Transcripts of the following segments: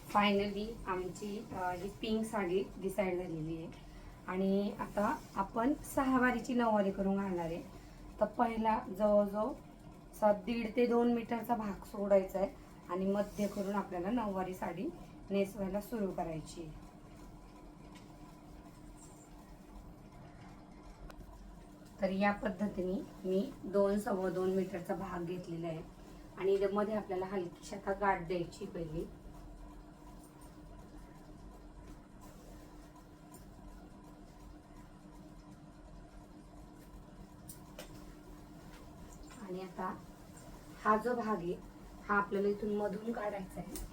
Finally आमची ही pink sari decide झालेली आहे आणि आता आपण 6 वारीची 9 वारी करून घालणार आहे. तर पहिला जवळजवळ 1.5 ते 2 मीटरचा भाग सोडायचा आहे आणि मध्य करून आपल्याला 9 वारी साडी नेसवायला सुरू करायची आहे. तर या पद्धतीने मी 2-2.25 मीटरचा भाग घेतलेला आहे आणि मध्ये आपल्याला हलकीशी आता गाठ द्यायची पहिली. आणि आता हा जो भाग आहे हा आपल्याला इथून मधून काढायचा आहे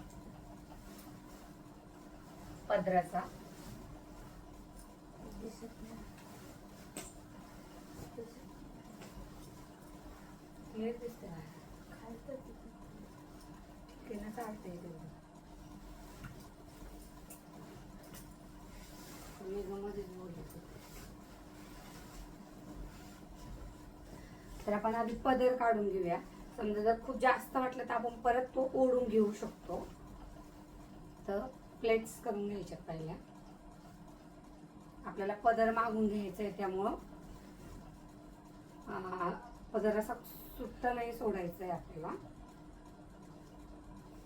पदराचा. क्लिअर दिसते ना? ठीक आहे ना, चालतंय तेवढं. मध्येच बोलायचं. तर आपण आधी पदर काढून घेऊया. समजा जर खूप जास्त वाटलं तर आपण परत तो ओढून घेऊ शकतो. तर प्लेट्स करून घ्यायच्या पहिल्या. आपल्याला पदर मागून घ्यायचा आहे त्यामुळं पदर असा सुट्टा नाही सोडायचा आहे आपल्याला.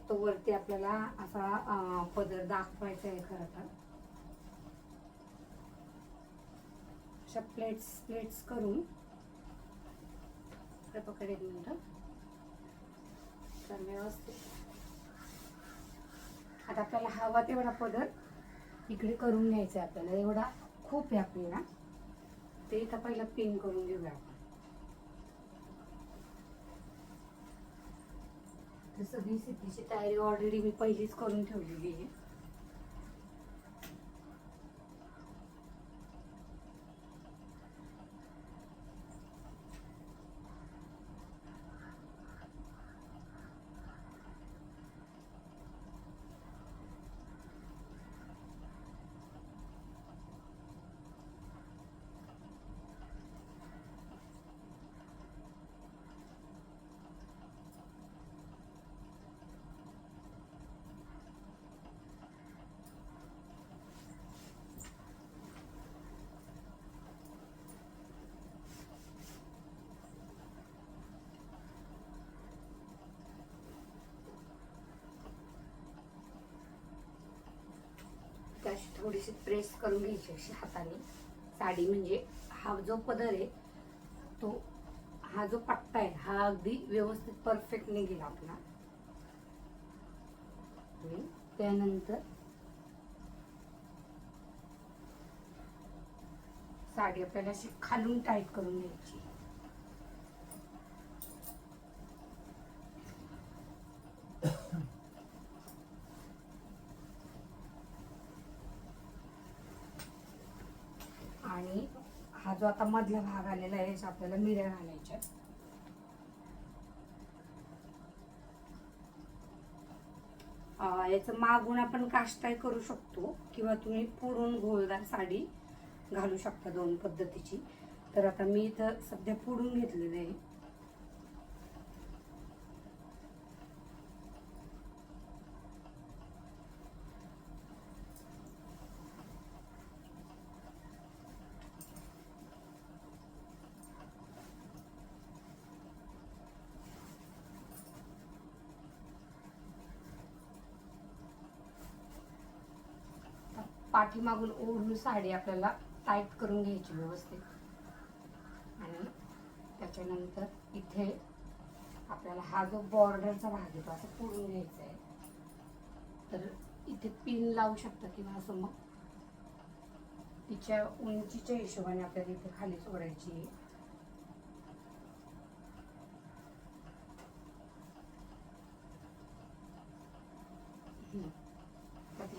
तो वरती आपल्याला असा पदर दाखवायचा आहे. खरं तर अशा प्लेट्स करून पकड एक मिनिट. तर व्यवस्थित आता आपल्याला हवा तेवढा पदर इकडे करून घ्यायचा आहे आपल्याला. एवढा खूप आहे आपल्याला. ते इथं पहिलं पिन करून घेऊया आपण. तर सगळी सिद्धीची तयारी ऑलरेडी मी पहिलीच करून ठेवलेली आहे. अशी थोडीशी प्रेस करून घ्यायची अशी हाताने. साडी म्हणजे हा जो पदर आहे तो, हा जो पट्टा आहे हा अगदी व्यवस्थित परफेक्ट निघेल आपला. त्यानंतर साडी आपल्याला अशी खालून टाईट करून घ्यायची. आणि हा जो आता मधला भाग आलेला आहे आपल्याला मिऱ्या घालायच्या. याचं मागून आपण काष्टाई करू शकतो किंवा तुम्ही पुढून गोलदार साडी घालू शकता, दोन पद्धतीची. तर आता मी इथं सध्या पुढून घेतलेलं आहे. पाठीमागून ओढून साडी आपल्याला टाईट करून घ्यायची व्यवस्थित. आणि त्याच्यानंतर इथे आपल्याला हा जो बॉर्डरचा भाग आहे तो असा पुढून घ्यायचा आहे. तर इथे पिन लावू शकता किंवा असं मग तिच्या उंचीच्या हिशोबाने आपल्याला इथे खाली सोडायची आहे.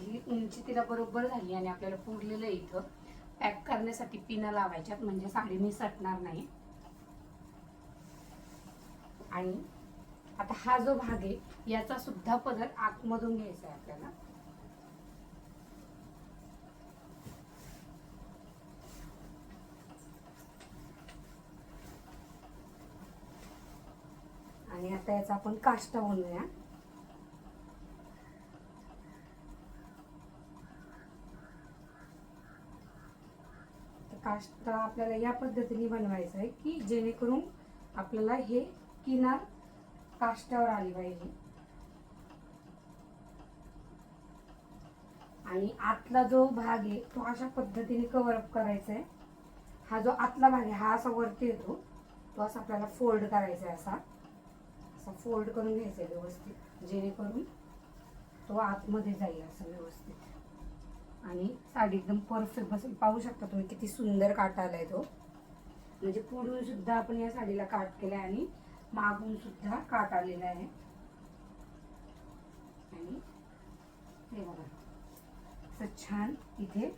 ही उंची तिला बरोबर झाली आणि आपल्याला पुरलेलं इथं पॅक करण्यासाठी पिना लावायच्यात म्हणजे साडी निसटणार नाही. आणि आता हा जो भाग आहे याचा सुद्धा पदर आतमधून घ्यायचा आहे आपल्याला. आणि आता याचा आपण काष्टा बनवूया. काष्टा आपल्याला या पद्धतीने बनवायचं आहे की जेणेकरून आपल्याला हे किनार काष्टावर आली पाहिजे आणि आतला जो भाग आहे तो अशा पद्धतीने कव्हर अप करायचा आहे. हा जो आतला भाग आहे हा असा वरती येतो, तो असा आपल्याला फोल्ड करायचा आहे, असा फोल्ड करून घ्यायचा आहे व्यवस्थित, जेणेकरून तो आतमध्ये जाईल असं व्यवस्थित आणि साडी एकदम परफेक्ट बसेल. पाहू शकता तुम्ही किती सुंदर काट आलाय तो, म्हणजे पुढून सुद्धा आपण या साडीला काट केलाय आणि मागून सुद्धा काट आलेला आहे. आणि हे बघा असं छान इथे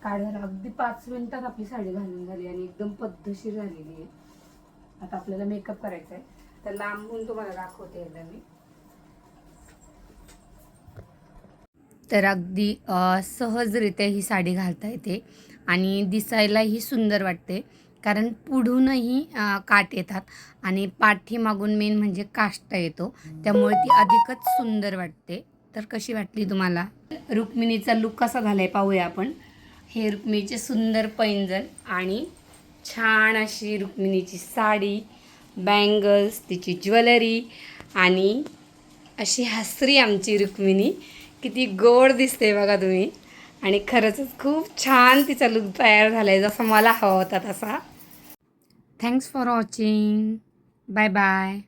काढायला अगदी 5 मिनिटात आपली साडी घालून झाली आणि एकदम पद्धतशीर झालेली आहे. आता आपल्याला मेकअप करायचा आहे, तर लांबून तुम्हाला दाखवते एकदा मी. तर अगदी सहजरित्या ही साडी घालता येते आणि दिसायलाही सुंदर वाटते, कारण पुढूनही काट येतात आणि पाठीमागून मेन म्हणजे काष्टा येतो, त्यामुळे ती अधिकच सुंदर वाटते. तर कशी वाटली तुम्हाला? रुक्मिणीचा लुक कसा झालाय पाहूया आपण. हे रुक्मिणीचे सुंदर पैंजण आणि छान अशी रुक्मिणीची साडी, बँगल्स, तिची ज्वेलरी आणि अशी हसरी आमची रुक्मिणी. किती गोड दिसते बघा तुम्ही आणि खरंच खूप छान तिचा लुक तयार झाला आहे, जसा मला हवा होता तसा. Thanks for watching. Bye bye.